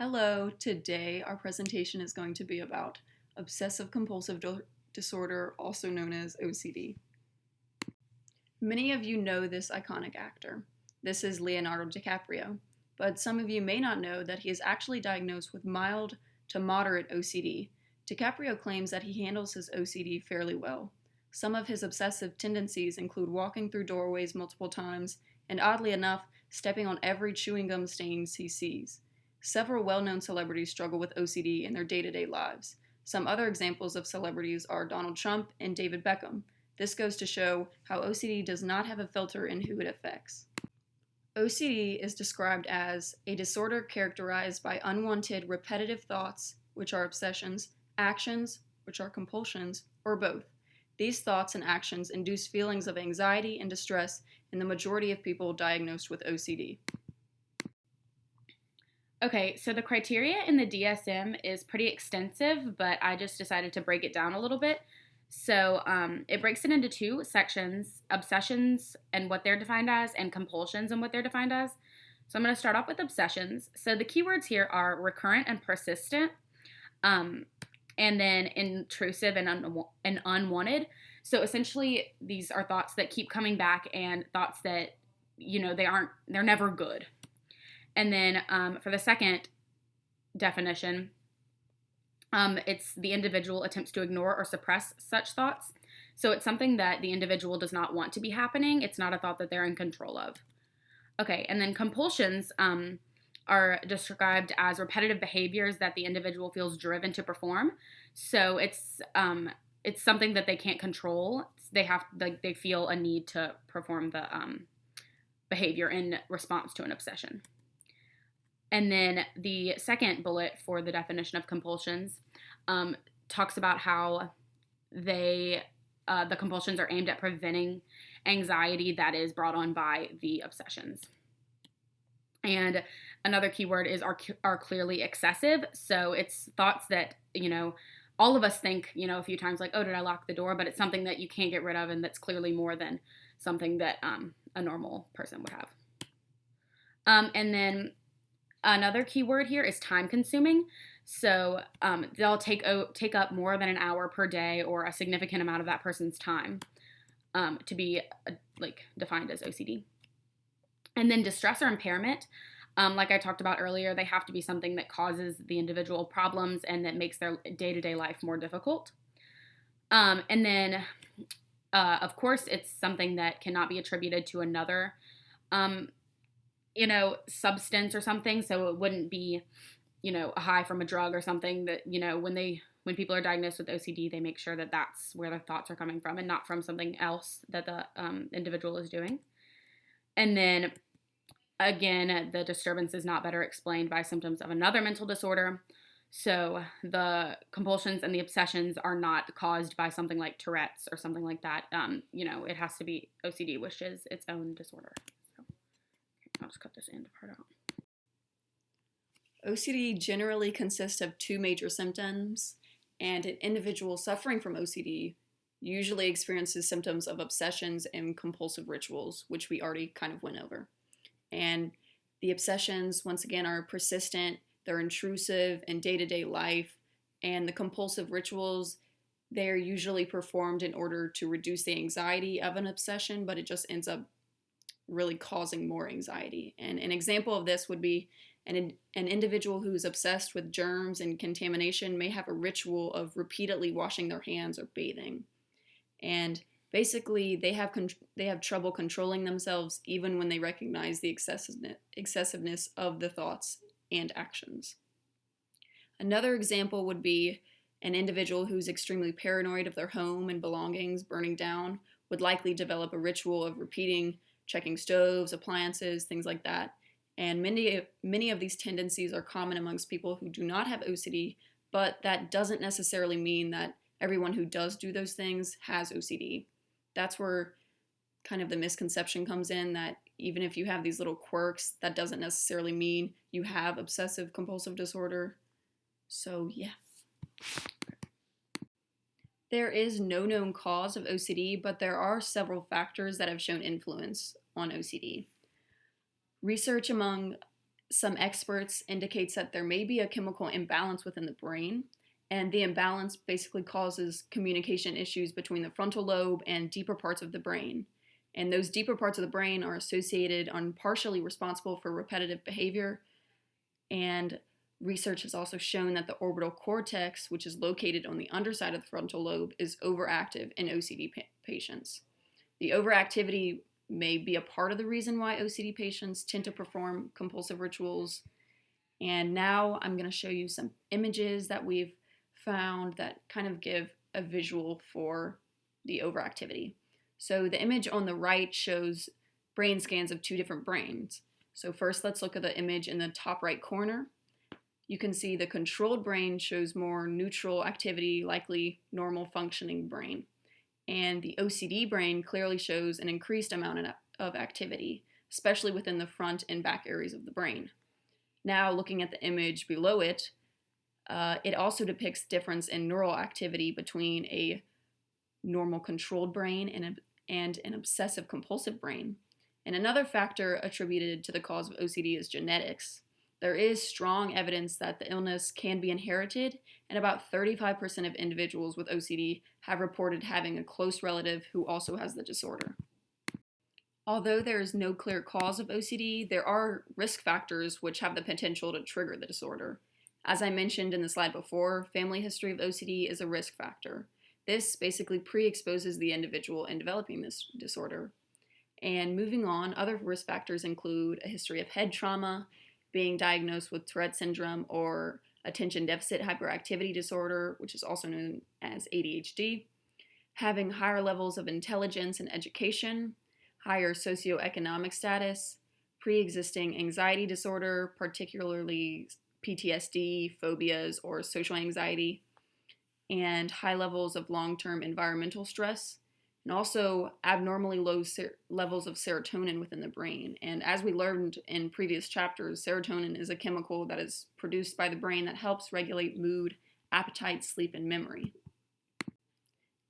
Hello, today our presentation is going to be about obsessive compulsive disorder, also known as OCD. Many of you know this iconic actor. This is Leonardo DiCaprio, but some of you may not know that he is actually diagnosed with mild to moderate OCD. DiCaprio claims that he handles his OCD fairly well. Some of his obsessive tendencies include walking through doorways multiple times and, oddly enough, stepping on every chewing gum stains he sees. Several well-known celebrities struggle with OCD in their day-to-day lives. Some other examples of celebrities are Donald Trump and David Beckham. This goes to show how OCD does not have a filter in who it affects. OCD is described as a disorder characterized by unwanted repetitive thoughts, which are obsessions, actions, which are compulsions, or both. These thoughts and actions induce feelings of anxiety and distress in the majority of people diagnosed with OCD. Okay, so the criteria in the DSM is pretty extensive, but I just decided to break it down a little bit. So it breaks it into two sections: obsessions and what they're defined as, and compulsions and what they're defined as. So I'm going to start off with obsessions. So the keywords here are recurrent and persistent, and then intrusive and unwanted. So essentially, these are thoughts that keep coming back and thoughts that, they're never good. And then for the second definition, it's the individual attempts to ignore or suppress such thoughts. So it's something that the individual does not want to be happening. It's not a thought that they're in control of. Okay, and then compulsions are described as repetitive behaviors that the individual feels driven to perform. So it's something that they can't control. They feel a need to perform the behavior in response to an obsession. And then the second bullet for the definition of compulsions talks about how the compulsions are aimed at preventing anxiety that is brought on by the obsessions. And another keyword is are clearly excessive. So it's thoughts that, all of us think, a few times like, oh, did I lock the door? But it's something that you can't get rid of, and that's clearly more than something that a normal person would have. And then another keyword here is time consuming. So they'll take up more than an hour per day or a significant amount of that person's time to be defined as OCD. And then distress or impairment, like I talked about earlier, they have to be something that causes the individual problems and that makes their day-to-day life more difficult. And then, of course, it's something that cannot be attributed to another substance or something. So it wouldn't be, a high from a drug or something that, when people are diagnosed with OCD, they make sure that that's where their thoughts are coming from and not from something else that the individual is doing. And then, again, the disturbance is not better explained by symptoms of another mental disorder. So the compulsions and the obsessions are not caused by something like Tourette's or something like that. It has to be OCD, which is its own disorder. I'll just cut this end part out. OCD generally consists of two major symptoms, and an individual suffering from OCD usually experiences symptoms of obsessions and compulsive rituals, which we already kind of went over. And the obsessions, once again, are persistent, they're intrusive in day-to-day life, and the compulsive rituals, they're usually performed in order to reduce the anxiety of an obsession, but it just ends up really causing more anxiety. And an example of this would be an individual who is obsessed with germs and contamination may have a ritual of repeatedly washing their hands or bathing. And basically, they have trouble controlling themselves even when they recognize the excessiveness of the thoughts and actions. Another example would be an individual who's extremely paranoid of their home and belongings burning down would likely develop a ritual of repeating checking stoves, appliances, things like that. And many of these tendencies are common amongst people who do not have OCD, but that doesn't necessarily mean that everyone who does do those things has OCD. That's where kind of the misconception comes in, that even if you have these little quirks, that doesn't necessarily mean you have obsessive compulsive disorder. So yeah. There is no known cause of OCD, but there are several factors that have shown influence on OCD. Research among some experts indicates that there may be a chemical imbalance within the brain, and the imbalance basically causes communication issues between the frontal lobe and deeper parts of the brain. And those deeper parts of the brain are associated and partially responsible for repetitive behavior. And research has also shown that the orbital cortex, which is located on the underside of the frontal lobe, is overactive in OCD patients. The overactivity may be a part of the reason why OCD patients tend to perform compulsive rituals. And now I'm going to show you some images that we've found that kind of give a visual for the overactivity. So the image on the right shows brain scans of two different brains. So first, let's look at the image in the top right corner. You can see the controlled brain shows more neutral activity, likely normal functioning brain. And the OCD brain clearly shows an increased amount of activity, especially within the front and back areas of the brain. Now, looking at the image below it, it also depicts difference in neural activity between a normal controlled brain and an obsessive compulsive brain. And another factor attributed to the cause of OCD is genetics. There is strong evidence that the illness can be inherited, and about 35% of individuals with OCD have reported having a close relative who also has the disorder. Although there is no clear cause of OCD, there are risk factors which have the potential to trigger the disorder. As I mentioned in the slide before, family history of OCD is a risk factor. This basically pre-exposes the individual in developing this disorder. And moving on, other risk factors include a history of head trauma, being diagnosed with Tourette syndrome or attention deficit hyperactivity disorder, which is also known as ADHD, having higher levels of intelligence and education, higher socioeconomic status, pre-existing anxiety disorder, particularly PTSD, phobias, or social anxiety, and high levels of long-term environmental stress, and also abnormally low levels of serotonin within the brain. And as we learned in previous chapters, serotonin is a chemical that is produced by the brain that helps regulate mood, appetite, sleep, and memory.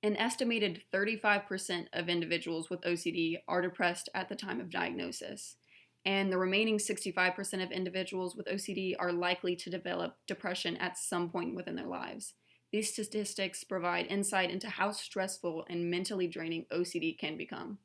An estimated 35% of individuals with OCD are depressed at the time of diagnosis, and the remaining 65% of individuals with OCD are likely to develop depression at some point within their lives. These statistics provide insight into how stressful and mentally draining OCD can become.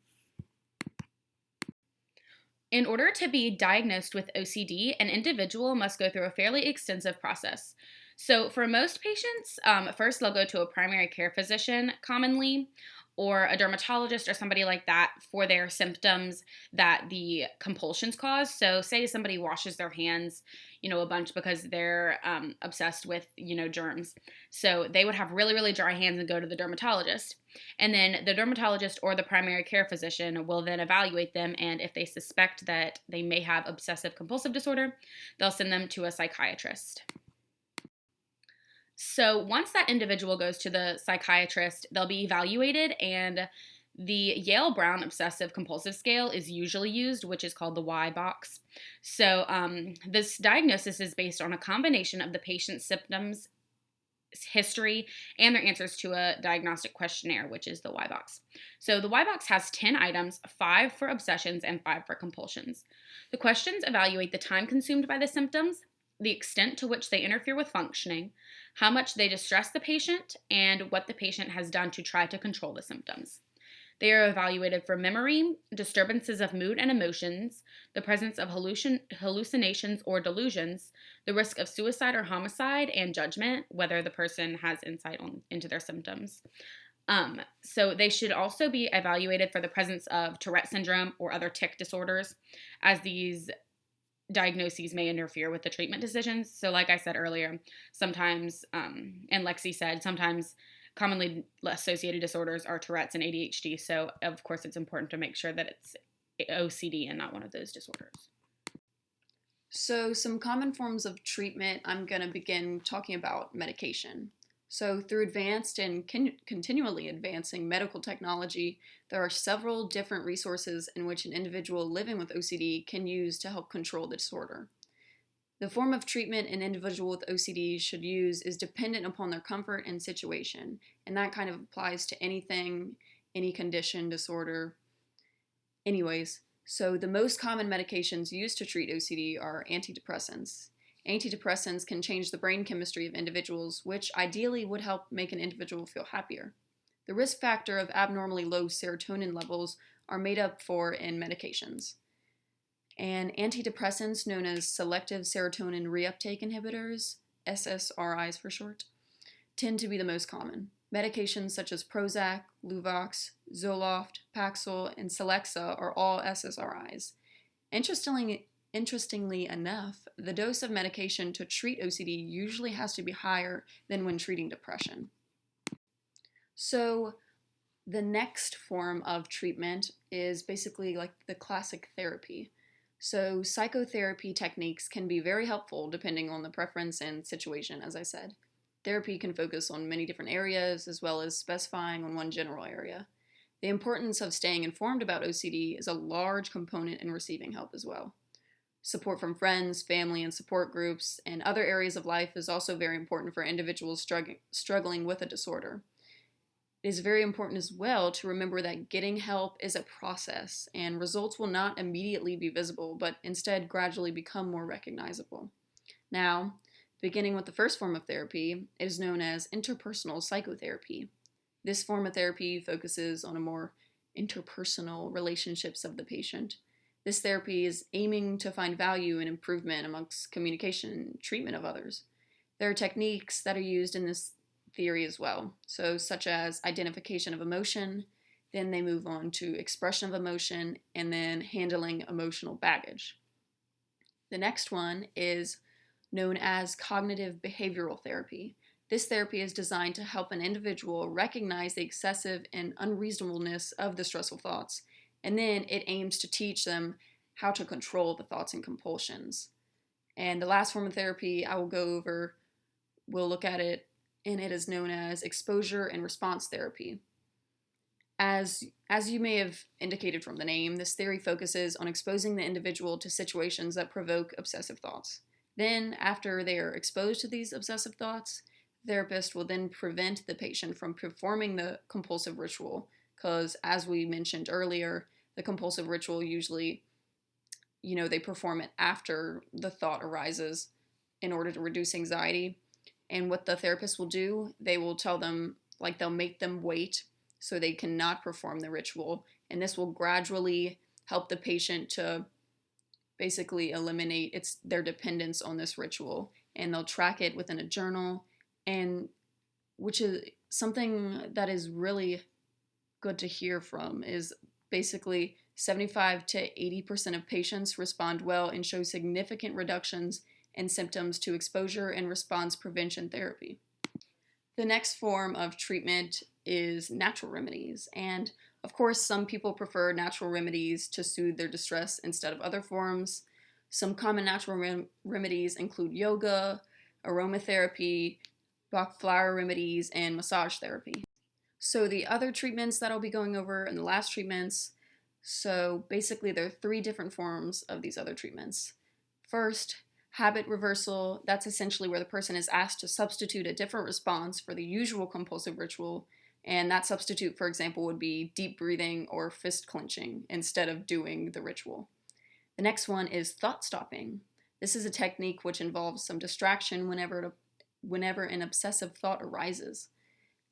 In order to be diagnosed with OCD, an individual must go through a fairly extensive process. So, for most patients, first they'll go to a primary care physician commonly, or a dermatologist or somebody like that for their symptoms that the compulsions cause. So, say somebody washes their hands, a bunch because they're obsessed with, germs. So, they would have really, really dry hands and go to the dermatologist. And then the dermatologist or the primary care physician will then evaluate them. And if they suspect that they may have obsessive compulsive disorder, they'll send them to a psychiatrist. So once that individual goes to the psychiatrist, they'll be evaluated, and the Yale-Brown Obsessive Compulsive Scale is usually used, which is called the Y box. So this diagnosis is based on a combination of the patient's symptoms, history, and their answers to a diagnostic questionnaire, which is the Y box. So the Y box has 10 items, 5 for obsessions and 5 for compulsions. The questions evaluate the time consumed by the symptoms, the extent to which they interfere with functioning, how much they distress the patient, and what the patient has done to try to control the symptoms. They are evaluated for memory, disturbances of mood and emotions, the presence of hallucinations or delusions, the risk of suicide or homicide, and judgment, whether the person has insight into their symptoms. So they should also be evaluated for the presence of Tourette syndrome or other tic disorders, as these diagnoses may interfere with the treatment decisions. So like I said earlier, sometimes, and Lexi said, sometimes commonly associated disorders are Tourette's and ADHD. So of course it's important to make sure that it's OCD and not one of those disorders. So some common forms of treatment, I'm going to begin talking about medication. So through advanced and continually advancing medical technology, there are several different resources in which an individual living with OCD can use to help control the disorder. The form of treatment an individual with OCD should use is dependent upon their comfort and situation, and that kind of applies to anything, any condition, disorder. Anyways, So, the most common medications used to treat OCD are antidepressants. Antidepressants can change the brain chemistry of individuals, which ideally would help make an individual feel happier. The risk factor of abnormally low serotonin levels are made up for in medications. And antidepressants, known as selective serotonin reuptake inhibitors, SSRIs for short, tend to be the most common. Medications such as Prozac, Luvox, Zoloft, Paxil, and Celexa are all SSRIs. Interestingly enough, the dose of medication to treat OCD usually has to be higher than when treating depression. So, the next form of treatment is basically like the classic therapy. So, psychotherapy techniques can be very helpful depending on the preference and situation, as I said. Therapy can focus on many different areas as well as specifying on one general area. The importance of staying informed about OCD is a large component in receiving help as well. Support from friends, family, and support groups and other areas of life is also very important for individuals struggling with a disorder. It is very important as well to remember that getting help is a process and results will not immediately be visible, but instead gradually become more recognizable. Now, beginning with the first form of therapy, it is known as interpersonal psychotherapy. This form of therapy focuses on a more interpersonal relationships of the patient. This therapy is aiming to find value and improvement amongst communication and treatment of others. There are techniques that are used in this theory as well, so such as identification of emotion, then they move on to expression of emotion, and then handling emotional baggage. The next one is known as cognitive behavioral therapy. This therapy is designed to help an individual recognize the excessive and unreasonableness of the stressful thoughts, and then it aims to teach them how to control the thoughts and compulsions. And the last form of therapy I will go over, we'll look at it, and it is known as exposure and response therapy. As you may have indicated from the name, this theory focuses on exposing the individual to situations that provoke obsessive thoughts. Then, after they are exposed to these obsessive thoughts, the therapist will then prevent the patient from performing the compulsive ritual, because as we mentioned earlier, the compulsive ritual usually, they perform it after the thought arises in order to reduce anxiety. And what the therapist will do, they will tell them, they'll make them wait so they cannot perform the ritual. And this will gradually help the patient to basically eliminate their dependence on this ritual. And they'll track it within a journal, and which is something that is really good to hear from is basically 75 to 80% of patients respond well and show significant reductions in symptoms to exposure and response prevention therapy. The next form of treatment is natural remedies, and of course, some people prefer natural remedies to soothe their distress instead of other forms. Some common natural remedies include yoga, aromatherapy, Bach flower remedies, and massage therapy. So the other treatments that I'll be going over in the last treatments, so basically there are 3 different forms of these other treatments. First, habit reversal, that's essentially where the person is asked to substitute a different response for the usual compulsive ritual, and that substitute, for example, would be deep breathing or fist clenching instead of doing the ritual. The next one is thought stopping. This is a technique which involves some distraction whenever an obsessive thought arises.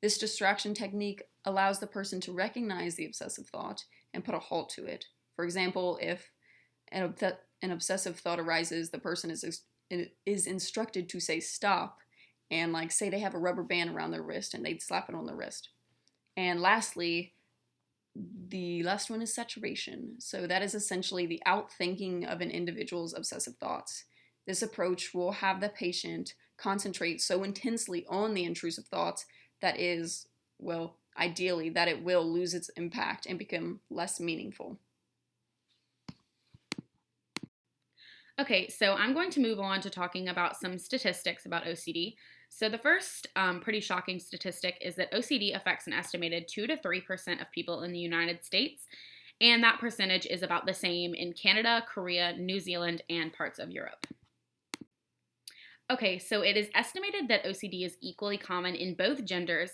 This distraction technique allows the person to recognize the obsessive thought and put a halt to it. For example, if an obsessive thought arises, the person is instructed to say stop, and say they have a rubber band around their wrist and they'd slap it on their wrist. And lastly, the last one is saturation. So that is essentially the outthinking of an individual's obsessive thoughts. This approach will have the patient concentrate so intensely on the intrusive thoughts that is, well, ideally, that it will lose its impact and become less meaningful. Okay, so I'm going to move on to talking about some statistics about OCD. So the first pretty shocking statistic is that OCD affects an estimated 2 to 3% of people in the United States, and that percentage is about the same in Canada, Korea, New Zealand, and parts of Europe. Okay, so it is estimated that OCD is equally common in both genders,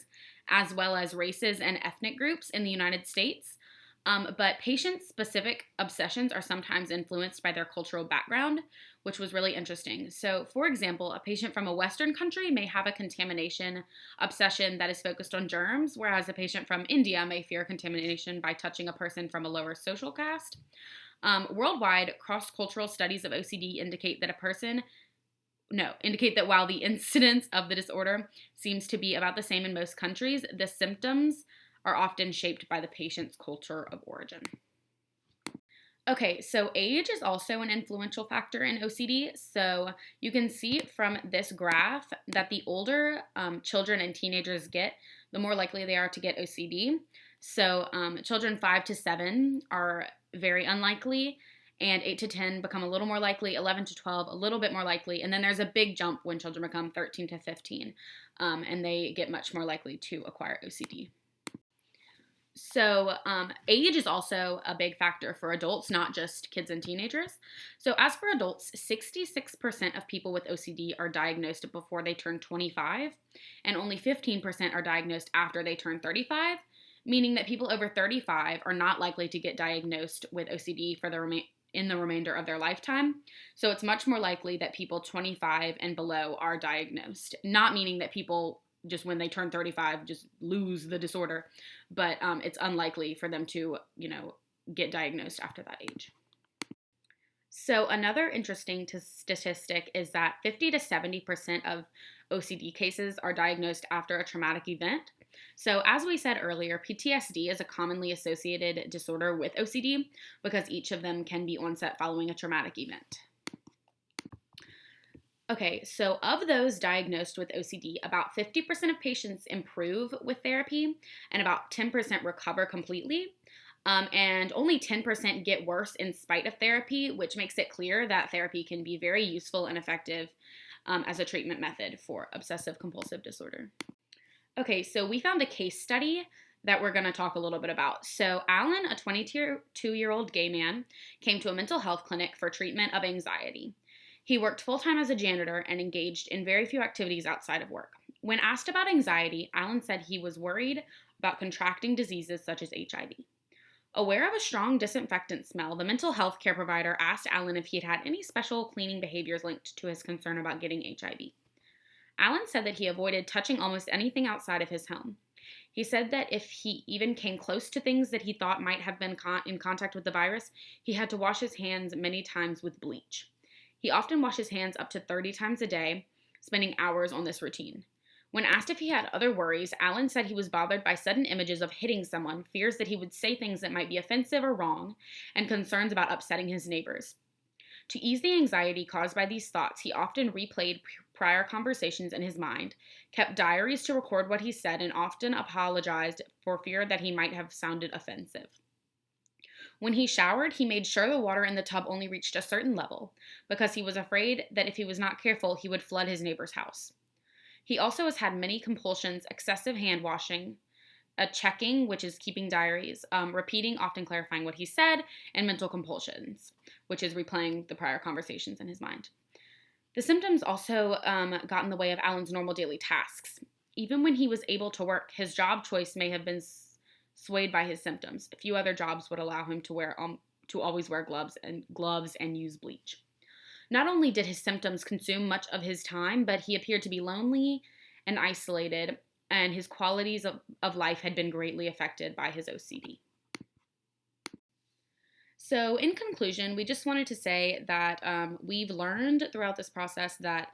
as well as races and ethnic groups in the United States. But patient-specific obsessions are sometimes influenced by their cultural background, which was really interesting. So, for example, a patient from a Western country may have a contamination obsession that is focused on germs, whereas a patient from India may fear contamination by touching a person from a lower social caste. Worldwide, cross-cultural studies of OCD indicate that while the incidence of the disorder seems to be about the same in most countries, the symptoms are often shaped by the patient's culture of origin. Okay, so age is also an influential factor in OCD. So you can see from this graph that the older children and teenagers get, the more likely they are to get OCD. So children 5 to 7 are very unlikely, and 8 to 10 become a little more likely, 11 to 12 a little bit more likely, and then there's a big jump when children become 13 to 15, and they get much more likely to acquire OCD. So, age is also a big factor for adults, not just kids and teenagers. So, as for adults, 66% of people with OCD are diagnosed before they turn 25, and only 15% are diagnosed after they turn 35, meaning that people over 35 are not likely to get diagnosed with OCD for in the remainder of their lifetime. So, it's much more likely that people 25 and below are diagnosed, not meaning that people just when they turn 35 just lose the disorder, but it's unlikely for them to get diagnosed after that age. So another interesting statistic is that 50 to 70% of OCD cases are diagnosed after a traumatic event. So as we said earlier, PTSD is a commonly associated disorder with OCD because each of them can be onset following a traumatic event. Okay, so of those diagnosed with OCD, about 50% of patients improve with therapy and about 10% recover completely. And only 10% get worse in spite of therapy, which makes it clear that therapy can be very useful and effective as a treatment method for obsessive compulsive disorder. Okay, so we found a case study that we're going to talk a little bit about. So Alan, a 22-year-old gay man, came to a mental health clinic for treatment of anxiety. He worked full-time as a janitor and engaged in very few activities outside of work. When asked about anxiety, Alan said he was worried about contracting diseases such as HIV. Aware of a strong disinfectant smell, the mental health care provider asked Alan if he had had any special cleaning behaviors linked to his concern about getting HIV. Alan said that he avoided touching almost anything outside of his home. He said that if he even came close to things that he thought might have been in contact with the virus, he had to wash his hands many times with bleach. He often washed his hands up to 30 times a day, spending hours on this routine. When asked if he had other worries, Alan said he was bothered by sudden images of hitting someone, fears that he would say things that might be offensive or wrong, and concerns about upsetting his neighbors. To ease the anxiety caused by these thoughts, he often replayed prior conversations in his mind, kept diaries to record what he said, and often apologized for fear that he might have sounded offensive. When he showered, he made sure the water in the tub only reached a certain level, because he was afraid that if he was not careful, he would flood his neighbor's house. He also has had many compulsions, excessive hand washing, a checking, which is keeping diaries, repeating, often clarifying what he said, and mental compulsions, which is replaying the prior conversations in his mind. The symptoms also got in the way of Alan's normal daily tasks. Even when he was able to work, his job choice may have been swayed by his symptoms. A few other jobs would allow him to always wear gloves and use bleach. Not only did his symptoms consume much of his time, but he appeared to be lonely and isolated, and his qualities of life had been greatly affected by his OCD. So in conclusion, we just wanted to say that we've learned throughout this process that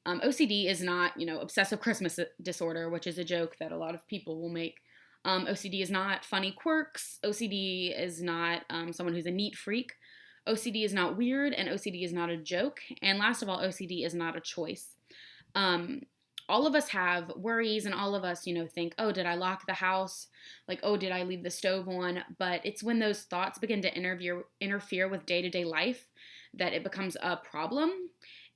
OCD is not, obsessive Christmas disorder, which is a joke that a lot of people will make. OCD is not funny quirks. OCD is not someone who's a neat freak. OCD is not weird, and OCD is not a joke. And last of all, OCD is not a choice. All of us have worries, and all of us, think, oh, did I lock the house? Like, oh, did I leave the stove on? But it's when those thoughts begin to interfere with day-to-day life that it becomes a problem.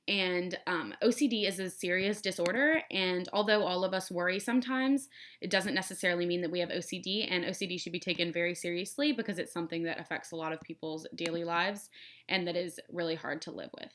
And OCD is a serious disorder, and although all of us worry sometimes, it doesn't necessarily mean that we have OCD, and OCD should be taken very seriously because it's something that affects a lot of people's daily lives and that is really hard to live with.